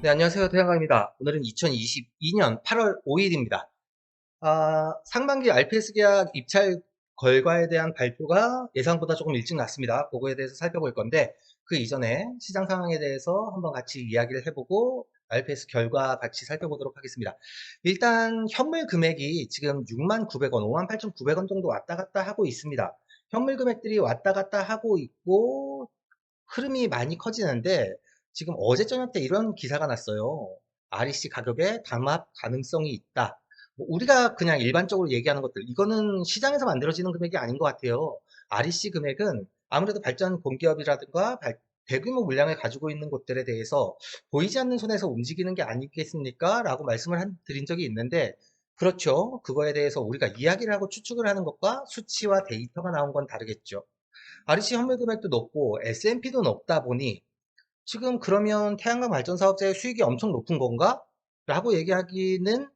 네, 안녕하세요. 태양광입니다. 오늘은 2022년 8월 5일입니다. 상반기 RPS 계약 입찰 결과에 대한 발표가 예상보다 조금 일찍 났습니다. 그거에 대해서 살펴볼 건데, 그 이전에 시장 상황에 대해서 한번 같이 이야기를 해보고, RPS 결과 같이 살펴보도록 하겠습니다. 일단, 현물 금액이 지금 69,000원, 58,900원 정도 왔다 갔다 하고 있습니다. 현물 금액들이 왔다 갔다 하고 있고, 흐름이 많이 커지는데 지금 어제 저녁 때 이런 기사가 났어요. REC 가격에 담합 가능성이 있다. 뭐 우리가 그냥 일반적으로 얘기하는 것들, 이거는 시장에서 만들어지는 금액이 아닌 것 같아요. REC 금액은 아무래도 발전 공기업이라든가 대규모 물량을 가지고 있는 곳들에 대해서 보이지 않는 손에서 움직이는 게 아니겠습니까? 라고 말씀을 드린 적이 있는데, 그렇죠. 그거에 대해서 우리가 이야기를 하고 추측을 하는 것과 수치와 데이터가 나온 건 다르겠죠. REC 현물 금액도 높고 S&P도 높다 보니 지금 그러면 태양광 발전 사업자의 수익이 엄청 높은 건가? 라고 얘기하기는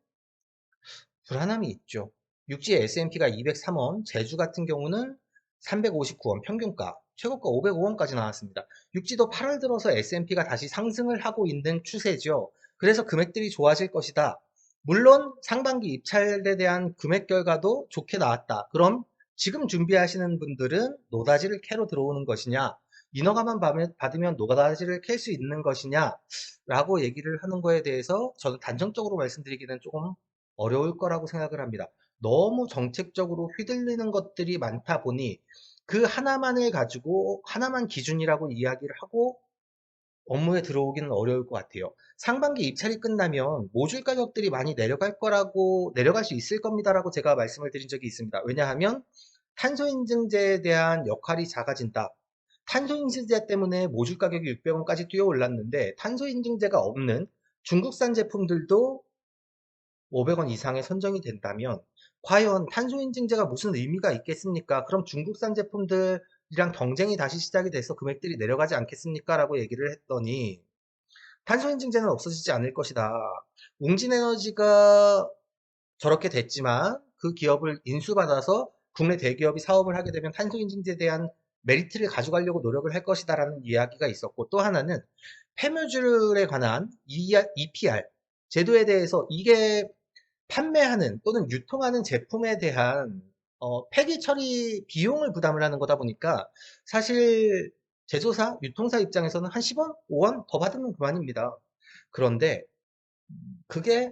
불안함이 있죠. 육지 S&P가 203원, 제주 같은 경우는 359원 평균가, 최고가 505원까지 나왔습니다. 육지도 8월 들어서 S&P가 다시 상승을 하고 있는 추세죠. 그래서 금액들이 좋아질 것이다. 물론 상반기 입찰에 대한 금액 결과도 좋게 나왔다. 그럼 지금 준비하시는 분들은 노다지를 캐러 들어오는 것이냐, 인허가만 받으면 노다지를 캘 수 있는 것이냐 라고 얘기를 하는 거에 대해서 저는 단정적으로 말씀드리기는 조금 어려울 거라고 생각을 합니다. 너무 정책적으로 휘둘리는 것들이 많다 보니 그 하나만을 가지고 하나만 기준이라고 이야기를 하고 업무에 들어오기는 어려울 것 같아요. 상반기 입찰이 끝나면 모듈 가격들이 많이 내려갈 수 있을 겁니다라고 제가 말씀을 드린 적이 있습니다. 왜냐하면 탄소인증제에 대한 역할이 작아진다. 탄소인증제 때문에 모듈 가격이 600원까지 뛰어 올랐는데 탄소인증제가 없는 중국산 제품들도 500원 이상에 선정이 된다면 과연 탄소인증제가 무슨 의미가 있겠습니까? 그럼 중국산 제품들이랑 경쟁이 다시 시작이 돼서 금액들이 내려가지 않겠습니까? 라고 얘기를 했더니 탄소인증제는 없어지지 않을 것이다. 웅진에너지가 저렇게 됐지만 그 기업을 인수받아서 국내 대기업이 사업을 하게 되면 탄소인증제에 대한 메리트를 가져가려고 노력을 할 것이다라는 이야기가 있었고, 또 하나는 폐묘줄에 관한 EPR 제도에 대해서 이게 판매하는 또는 유통하는 제품에 대한 폐기 처리 비용을 부담을 하는 거다 보니까 사실 제조사, 유통사 입장에서는 한 10원, 5원 더 받으면 그만입니다. 그런데 그게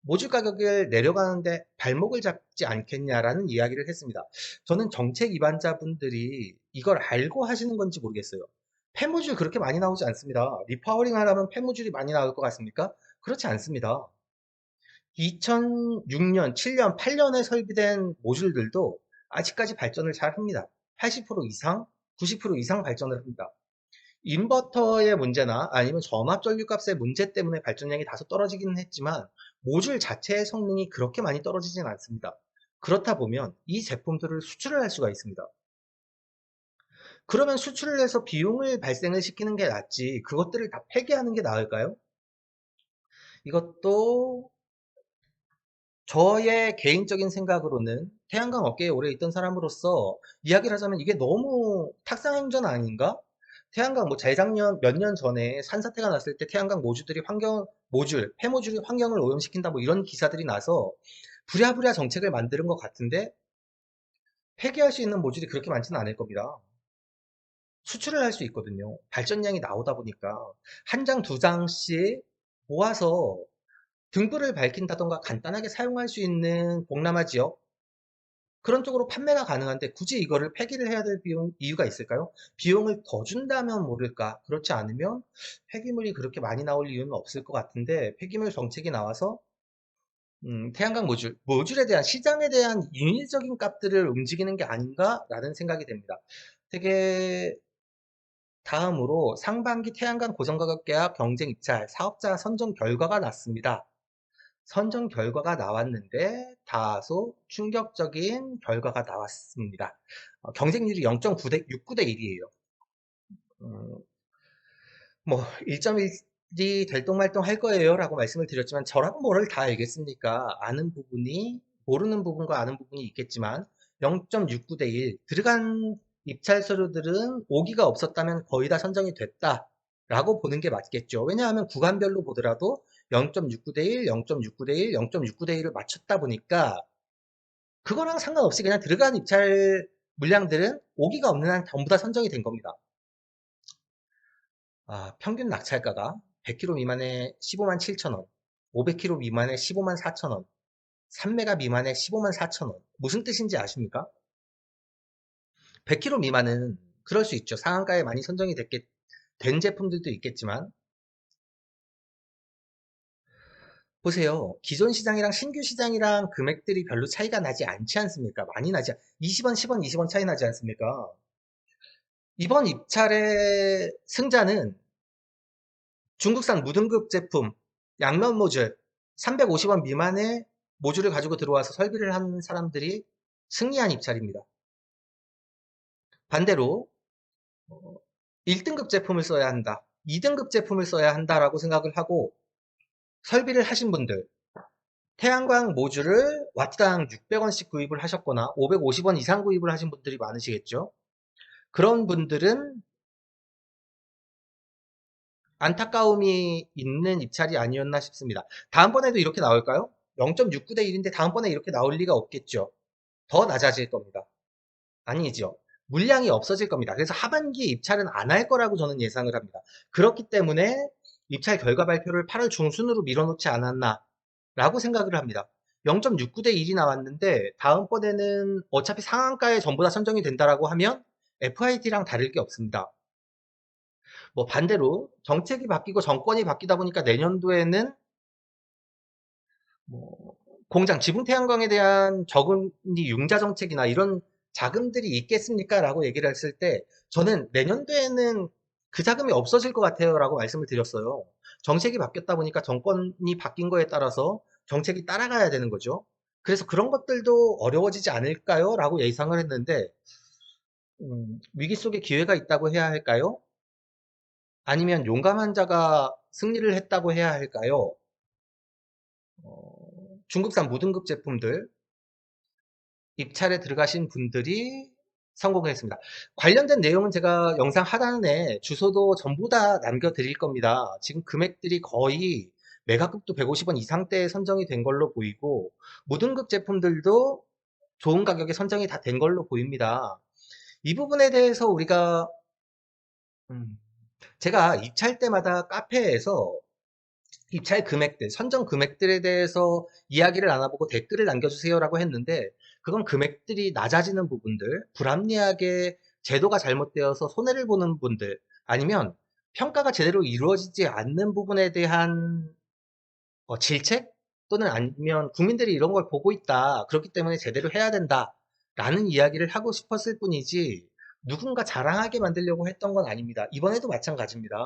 모듈 가격을 내려가는데 발목을 잡지 않겠냐라는 이야기를 했습니다. 저는 정책 입안자분들이 이걸 알고 하시는 건지 모르겠어요. 폐모듈 그렇게 많이 나오지 않습니다. 리파워링 하려면 폐모듈이 많이 나올 것 같습니까? 그렇지 않습니다. 2006년, 7년, 8년에 설비된 모듈들도 아직까지 발전을 잘 합니다. 80% 이상, 90% 이상 발전을 합니다. 인버터의 문제나 아니면 전압 전류값의 문제 때문에 발전량이 다소 떨어지기는 했지만 모듈 자체의 성능이 그렇게 많이 떨어지진 않습니다. 그렇다 보면 이 제품들을 수출을 할 수가 있습니다. 그러면 수출을 해서 비용을 발생을 시키는 게 낫지 그것들을 다 폐기하는 게 나을까요? 이것도 저의 개인적인 생각으로는 태양광 업계에 오래 있던 사람으로서 이야기를 하자면 이게 너무 탁상행전 아닌가? 태양광 뭐 재작년 몇 년 전에 산사태가 났을 때 태양광 폐모듈이 환경을 오염시킨다 뭐 이런 기사들이 나서 부랴부랴 정책을 만드는 것 같은데 폐기할 수 있는 모듈이 그렇게 많지는 않을 겁니다. 수출을 할 수 있거든요. 발전량이 나오다 보니까 한 장, 두 장씩 모아서 등불을 밝힌다던가 간단하게 사용할 수 있는 동남아 지역 그런 쪽으로 판매가 가능한데 굳이 이거를 폐기를 해야 될 이유가 있을까요? 비용을 더 준다면 모를까? 그렇지 않으면 폐기물이 그렇게 많이 나올 이유는 없을 것 같은데 폐기물 정책이 나와서 태양광 모듈에 대한 시장에 대한 인위적인 값들을 움직이는 게 아닌가라는 생각이 됩니다. 되게 다음으로 상반기 태양광 고정가격 계약 경쟁 입찰 사업자 선정 결과가 났습니다. 선정 결과가 나왔는데 다소 충격적인 결과가 나왔습니다. 경쟁률이 0.69대 1이에요. 뭐 1.1이 될똥말똥 할 거예요 라고 말씀을 드렸지만 저라고 뭐를 다 알겠습니까? 아는 부분이 모르는 부분과 아는 부분이 있겠지만 0.69대 1 들어간 입찰 서류들은 오기가 없었다면 거의 다 선정이 됐다 라고 보는 게 맞겠죠. 왜냐하면 구간별로 보더라도 0.69 대 1, 0.69 대 1, 0.69 대 1을 맞췄다 보니까 그거랑 상관없이 그냥 들어간 입찰 물량들은 오기가 없는 한 전부 다 선정이 된 겁니다. 평균 낙찰가가 100kg 미만에 15만 7천 원, 500kg 미만에 15만 4천 원, 3메가 미만에 15만 4천 원. 무슨 뜻인지 아십니까? 100kg 미만은 그럴 수 있죠. 상한가에 많이 선정이 된 제품들도 있겠지만 보세요. 기존 시장이랑 신규 시장이랑 금액들이 별로 차이가 나지 않지 않습니까? 많이 나지, 20원, 10원, 20원 차이 나지 않습니까? 이번 입찰의 승자는 중국산 무등급 제품, 양면 모듈, 350원 미만의 모듈을 가지고 들어와서 설비를 한 사람들이 승리한 입찰입니다. 반대로 1등급 제품을 써야 한다, 2등급 제품을 써야 한다라고 생각을 하고 설비를 하신 분들, 태양광 모듈을 와트당 600원씩 구입을 하셨거나 550원 이상 구입을 하신 분들이 많으시겠죠. 그런 분들은 안타까움이 있는 입찰이 아니었나 싶습니다. 다음번에도 이렇게 나올까요? 0.69 대 1인데 다음번에 이렇게 나올 리가 없겠죠. 더 낮아질 겁니다. 아니죠. 물량이 없어질 겁니다. 그래서 하반기에 입찰은 안 할 거라고 저는 예상을 합니다. 그렇기 때문에 입찰 결과 발표를 8월 중순으로 밀어놓지 않았나 라고 생각을 합니다. 0.69 대 1이 나왔는데 다음번에는 어차피 상한가에 전부 다 선정이 된다라고 하면 FIT랑 다를 게 없습니다. 뭐 반대로 정책이 바뀌고 정권이 바뀌다 보니까 내년도에는 뭐 공장 지붕 태양광에 대한 저금리 융자 정책이나 이런 자금들이 있겠습니까? 라고 얘기를 했을 때 저는 내년도에는 그 자금이 없어질 것 같아요 라고 말씀을 드렸어요. 정책이 바뀌었다 보니까 정권이 바뀐 거에 따라서 정책이 따라가야 되는 거죠. 그래서 그런 것들도 어려워지지 않을까요? 라고 예상을 했는데 위기 속에 기회가 있다고 해야 할까요? 아니면 용감한 자가 승리를 했다고 해야 할까요? 중국산 무등급 제품들 입찰에 들어가신 분들이 성공했습니다. 관련된 내용은 제가 영상 하단에 주소도 전부 다 남겨드릴 겁니다. 지금 금액들이 거의 메가급도 150원 이상대에 선정이 된 걸로 보이고 무등급 제품들도 좋은 가격에 선정이 다 된 걸로 보입니다. 이 부분에 대해서 우리가 제가 입찰 때마다 카페에서 입찰 금액들, 선정 금액들에 대해서 이야기를 나눠보고 댓글을 남겨주세요라고 했는데 그건 금액들이 낮아지는 부분들, 불합리하게 제도가 잘못되어서 손해를 보는 분들, 아니면 평가가 제대로 이루어지지 않는 부분에 대한 질책? 또는 아니면 국민들이 이런 걸 보고 있다. 그렇기 때문에 제대로 해야 된다. 라는 이야기를 하고 싶었을 뿐이지 누군가 자랑하게 만들려고 했던 건 아닙니다. 이번에도 마찬가지입니다.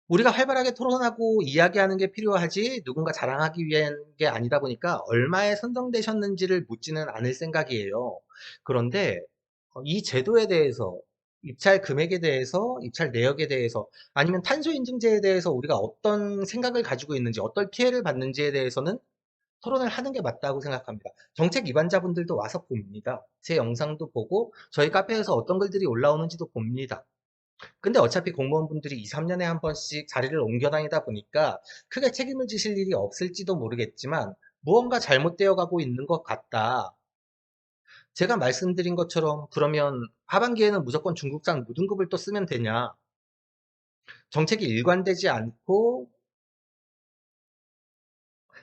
우리가 활발하게 토론하고 이야기하는 게 필요하지 누군가 자랑하기 위한 게 아니다 보니까 얼마에 선정되셨는지를 묻지는 않을 생각이에요. 그런데 이 제도에 대해서, 입찰 금액에 대해서, 입찰 내역에 대해서, 아니면 탄소 인증제에 대해서 우리가 어떤 생각을 가지고 있는지, 어떤 피해를 받는지에 대해서는 토론을 하는 게 맞다고 생각합니다. 정책 위반자분들도 와서 봅니다. 제 영상도 보고 저희 카페에서 어떤 글들이 올라오는지도 봅니다. 근데 어차피 공무원분들이 2, 3년에 한 번씩 자리를 옮겨 다니다 보니까 크게 책임을 지실 일이 없을지도 모르겠지만 무언가 잘못되어 가고 있는 것 같다. 제가 말씀드린 것처럼 그러면 하반기에는 무조건 중국산 무등급을 또 쓰면 되냐? 정책이 일관되지 않고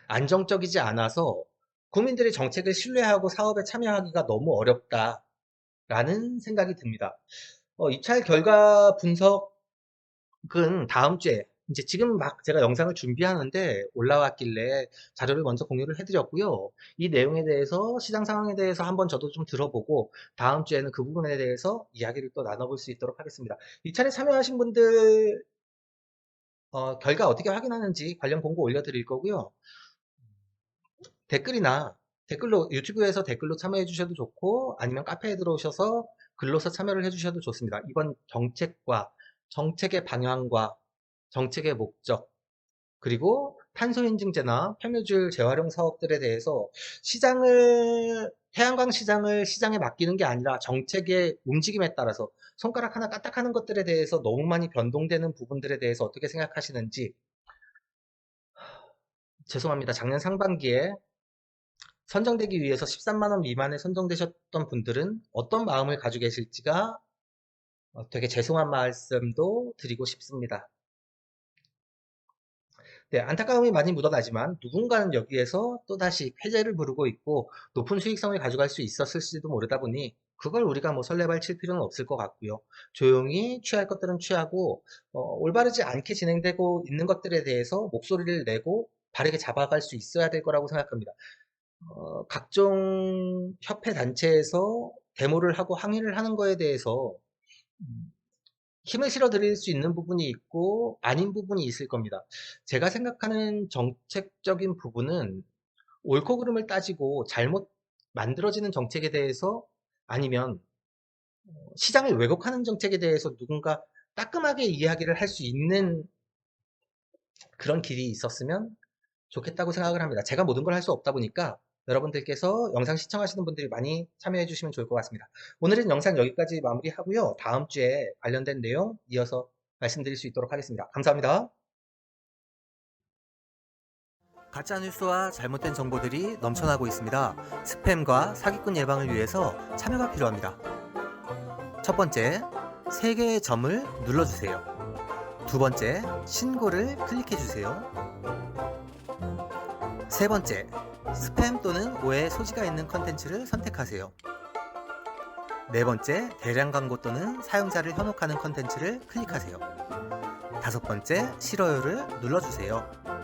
안정적이지 않아서 국민들이 정책을 신뢰하고 사업에 참여하기가 너무 어렵다라는 생각이 듭니다. 입찰 결과 분석 그건 다음 주에 이제 지금 막 제가 영상을 준비하는데 올라왔길래 자료를 먼저 공유를 해드렸고요. 이 내용에 대해서 시장 상황에 대해서 한번 저도 좀 들어보고 다음 주에는 그 부분에 대해서 이야기를 또 나눠볼 수 있도록 하겠습니다. 이 차례 참여하신 분들 결과 어떻게 확인하는지 관련 공고 올려드릴 거고요. 댓글이나 댓글로 유튜브에서 댓글로 참여해 주셔도 좋고 아니면 카페에 들어오셔서 글로서 참여를 해 주셔도 좋습니다. 이번 정책과 정책의 방향과 정책의 목적 그리고 탄소인증제나 폐묘줄 재활용 사업들에 대해서 태양광 시장을 시장에 맡기는 게 아니라 정책의 움직임에 따라서 손가락 하나 까딱하는 것들에 대해서 너무 많이 변동되는 부분들에 대해서 어떻게 생각하시는지. 죄송합니다. 작년 상반기에 선정되기 위해서 13만 원 미만에 선정되셨던 분들은 어떤 마음을 가지고 계실지가 되게 죄송한 말씀도 드리고 싶습니다. 네, 안타까움이 많이 묻어나지만 누군가는 여기에서 또다시 쾌재를 부르고 있고 높은 수익성을 가져갈 수 있었을지도 모르다 보니 그걸 우리가 뭐 설레발칠 필요는 없을 것 같고요. 조용히 취할 것들은 취하고 올바르지 않게 진행되고 있는 것들에 대해서 목소리를 내고 바르게 잡아갈 수 있어야 될 거라고 생각합니다. 각종 협회 단체에서 데모를 하고 항의를 하는 거에 대해서 힘을 실어 드릴 수 있는 부분이 있고 아닌 부분이 있을 겁니다. 제가 생각하는 정책적인 부분은 옳고 그름을 따지고 잘못 만들어지는 정책에 대해서 아니면 시장을 왜곡하는 정책에 대해서 누군가 따끔하게 이야기를 할 수 있는 그런 길이 있었으면 좋겠다고 생각을 합니다. 제가 모든 걸 할 수 없다 보니까 여러분들께서 영상 시청하시는 분들이 많이 참여해 주시면 좋을 것 같습니다. 오늘은 영상 여기까지 마무리하고요. 다음 주에 관련된 내용 이어서 말씀드릴 수 있도록 하겠습니다. 감사합니다. 가짜뉴스와 잘못된 정보들이 넘쳐나고 있습니다. 스팸과 사기꾼 예방을 위해서 참여가 필요합니다. 첫 번째, 3개의 점을 눌러주세요. 두 번째, 신고를 클릭해주세요. 세 번째, 스팸 또는 오해 소지가 있는 컨텐츠를 선택하세요. 네 번째, 대량 광고 또는 사용자를 현혹하는 컨텐츠를 클릭하세요. 다섯 번째, 싫어요를 눌러주세요.